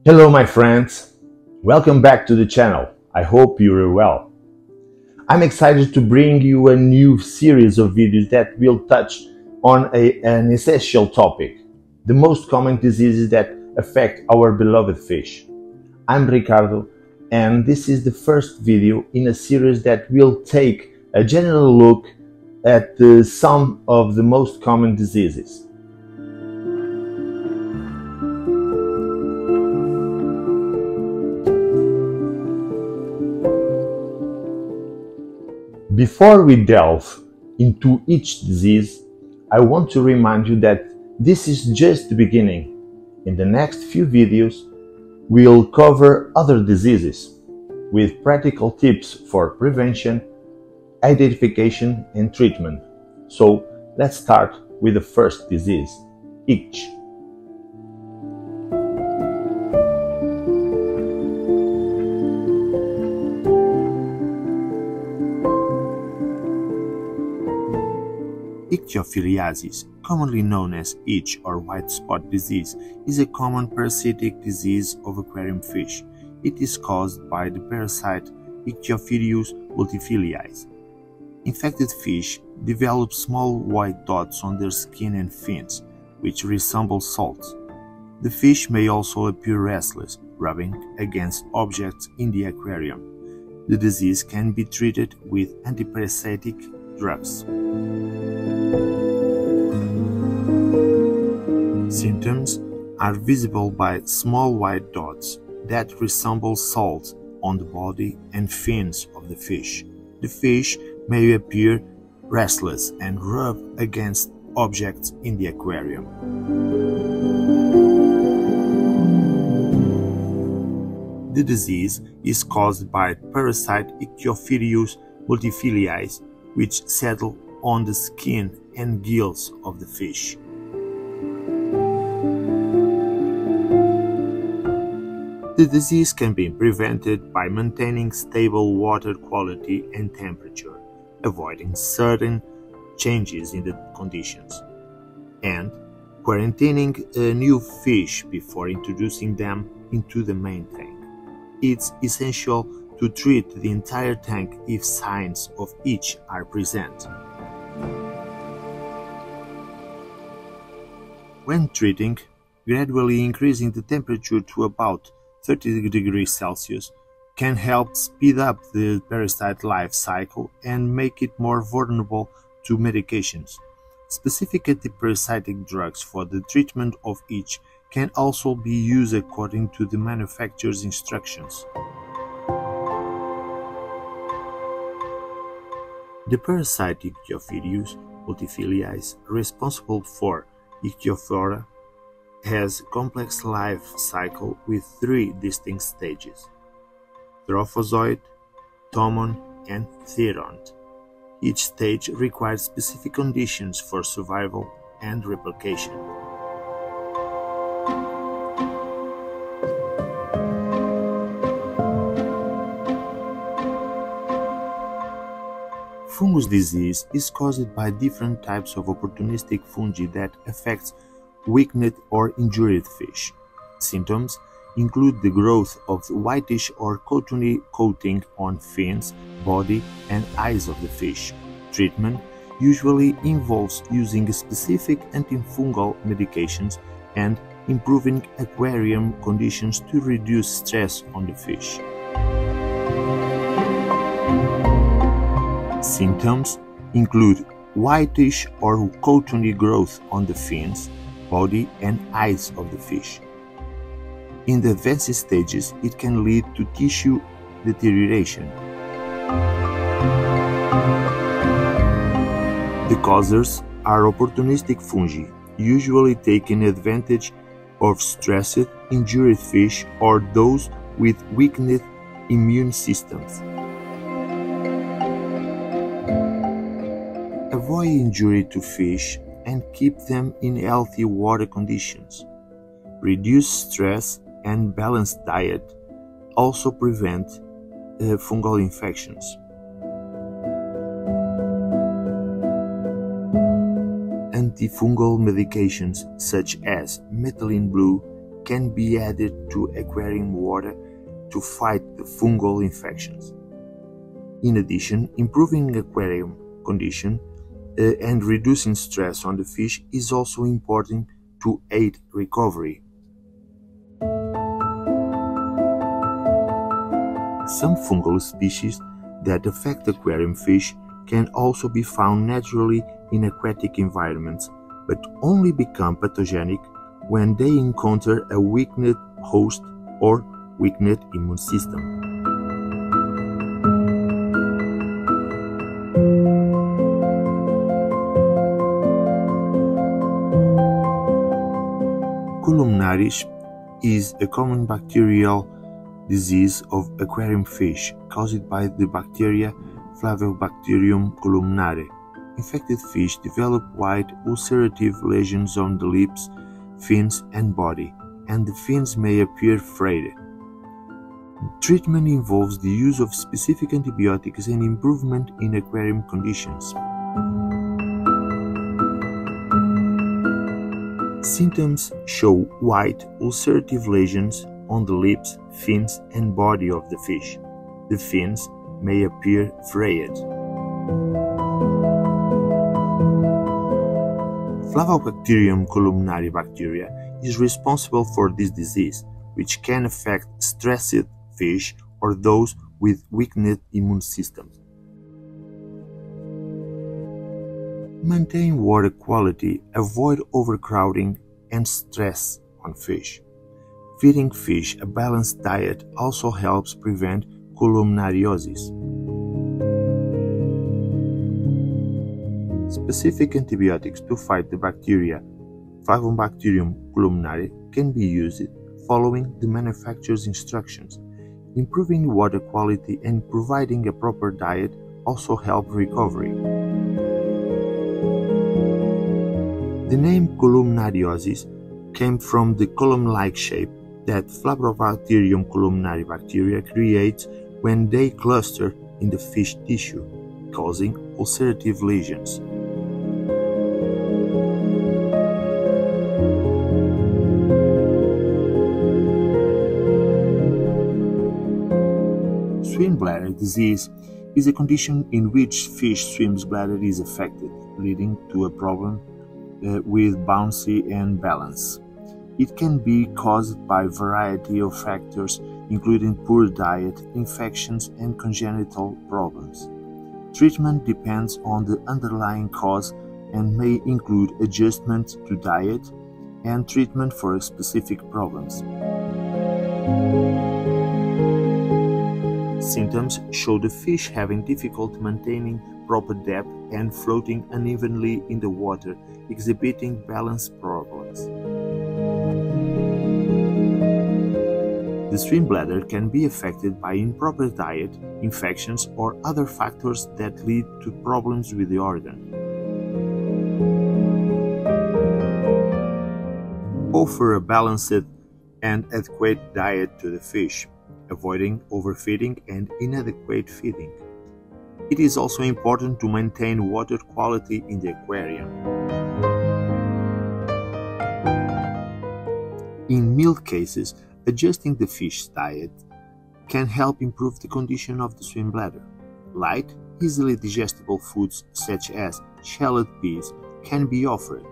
Hello my friends, welcome back to the channel. I hope you are well. I'm excited to bring you a new series of videos that will touch on an essential topic, the most common diseases that affect our beloved fish. I'm Ricardo and this is the first video in a series that will take a general look at some of the most common diseases. Before we delve into each disease, I want to remind you that this is just the beginning. In the next few videos, we'll cover other diseases with practical tips for prevention, identification and treatment. So let's start with the first disease, itch. Ichthyophiliasis, commonly known as itch or white spot disease, is a common parasitic disease of aquarium fish. It is caused by the parasite Ichthyophilus multifiliis. Infected fish develop small white dots on their skin and fins, which resemble salts. The fish may also appear restless, rubbing against objects in the aquarium. The disease can be treated with antiparasitic drugs. Symptoms are visible by small white dots that resemble salts on the body and fins of the fish. The fish may appear restless and rub against objects in the aquarium. The disease is caused by parasite Ichthyophilus multifiliis, which settle on the skin and gills of the fish. The disease can be prevented by maintaining stable water quality and temperature, avoiding certain changes in the conditions, and quarantining new fish before introducing them into the main tank. It's essential to treat the entire tank if signs of itch are present. When treating, gradually increasing the temperature to about 30 degrees Celsius can help speed up the parasite life cycle and make it more vulnerable to medications. Specific antiparasitic drugs for the treatment of itch can also be used according to the manufacturer's instructions. The parasite Ichthyophilus multifiliis, responsible for ichthyophora, has a complex life cycle with three distinct stages: trophozoite, tomon, and theront. Each stage requires specific conditions for survival and replication. Fungus disease is caused by different types of opportunistic fungi that affects weakened or injured fish. Symptoms include the growth of whitish or cottony coating on fins, body, and eyes of the fish. Treatment usually involves using specific antifungal medications and improving aquarium conditions to reduce stress on the fish. Symptoms include whitish or cottony growth on the fins, body, and eyes of the fish. In the advanced stages, it can lead to tissue deterioration. The causers are opportunistic fungi, usually taking advantage of stressed, injured fish or those with weakened immune systems. Avoid injury to fish and keep them in healthy water conditions. Reduce stress and balanced diet also prevent fungal infections. Antifungal medications such as methylene blue can be added to aquarium water to fight the fungal infections. In addition, improving aquarium condition and reducing stress on the fish is also important to aid recovery. Some fungal species that affect aquarium fish can also be found naturally in aquatic environments, but only become pathogenic when they encounter a weakened host or weakened immune system. Columnaris is a common bacterial disease of aquarium fish caused by the bacteria Flavobacterium columnare. Infected fish develop wide ulcerative lesions on the lips, fins, and body, and the fins may appear frayed. Treatment involves the use of specific antibiotics and improvement in aquarium conditions. Symptoms show white ulcerative lesions on the lips, fins, and body of the fish. The fins may appear frayed. Flavobacterium columnare bacteria is responsible for this disease, which can affect stressed fish or those with weakened immune systems. Maintain water quality, avoid overcrowding and stress on fish. Feeding fish a balanced diet also helps prevent columnariosis. Specific antibiotics to fight the bacteria Flavobacterium columnare can be used following the manufacturer's instructions. Improving water quality and providing a proper diet also help recovery. The name columnariosis came from the column-like shape that Flavobacterium columnare bacteria creates when they cluster in the fish tissue, causing ulcerative lesions. Swim bladder disease is a condition in which fish swim's bladder is affected, leading to a problem with buoyancy and balance. It can be caused by a variety of factors, including poor diet, infections, and congenital problems. Treatment depends on the underlying cause and may include adjustment to diet and treatment for specific problems. Symptoms show the fish having difficulty maintaining proper depth and floating unevenly in the water, exhibiting balance problems. The swim bladder can be affected by improper diet, infections, or other factors that lead to problems with the organ. Offer a balanced and adequate diet to the fish, avoiding overfeeding and inadequate feeding. It is also important to maintain water quality in the aquarium. In mild cases, adjusting the fish's diet can help improve the condition of the swim bladder. Light, easily digestible foods such as shallot peas can be offered.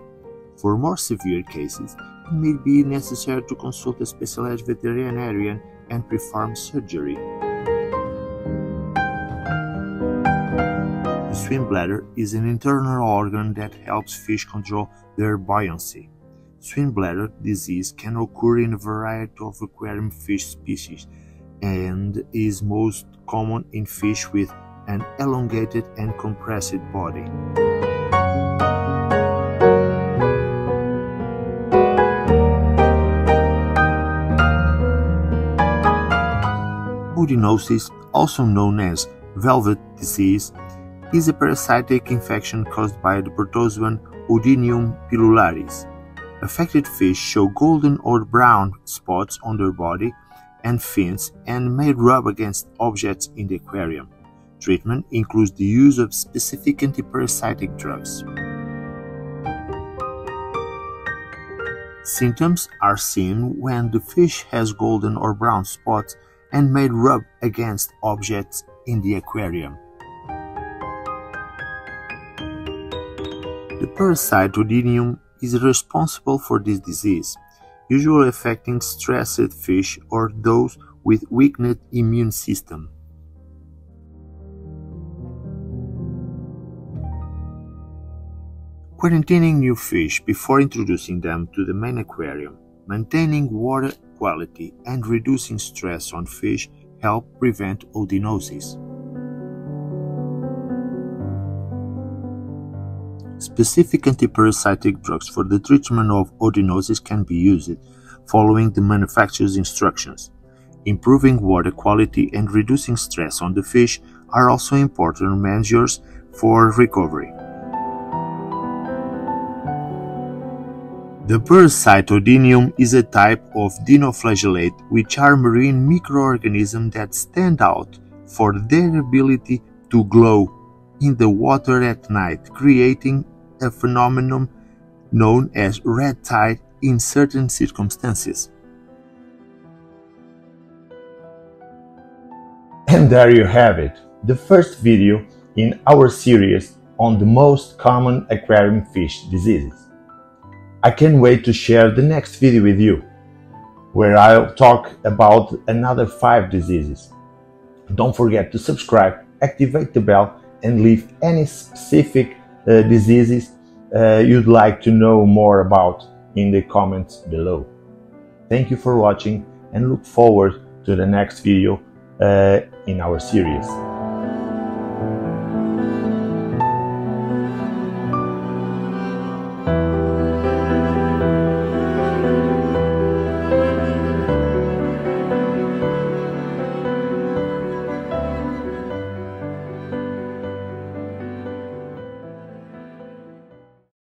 For more severe cases, it may be necessary to consult a specialized veterinarian and perform surgery. The swim bladder is an internal organ that helps fish control their buoyancy. Swim bladder disease can occur in a variety of aquarium fish species and is most common in fish with an elongated and compressed body. Oodinosis, also known as velvet disease, is a parasitic infection caused by the protozoan Oodinium pilularis. Affected fish show golden or brown spots on their body and fins and may rub against objects in the aquarium. Treatment includes the use of specific antiparasitic drugs. Symptoms are seen when the fish has golden or brown spots and may rub against objects in the aquarium. The parasite Oodinium is responsible for this disease, usually affecting stressed fish or those with weakened immune system. Quarantining new fish before introducing them to the main aquarium, maintaining water quality and reducing stress on fish help prevent oodinosis. Specific antiparasitic drugs for the treatment of oodinosis can be used following the manufacturer's instructions. Improving water quality and reducing stress on the fish are also important measures for recovery. The parasite Oodinium is a type of dinoflagellate, which are marine microorganisms that stand out for their ability to glow in the water at night, creating a phenomenon known as red tide in certain circumstances. And there you have it, the first video in our series on the most common aquarium fish diseases. I can't wait to share the next video with you, where I'll talk about another 5 diseases. Don't forget to subscribe, activate the bell, and leave any specific diseases you'd like to know more about in the comments below. Thank you for watching and look forward to the next video in our series.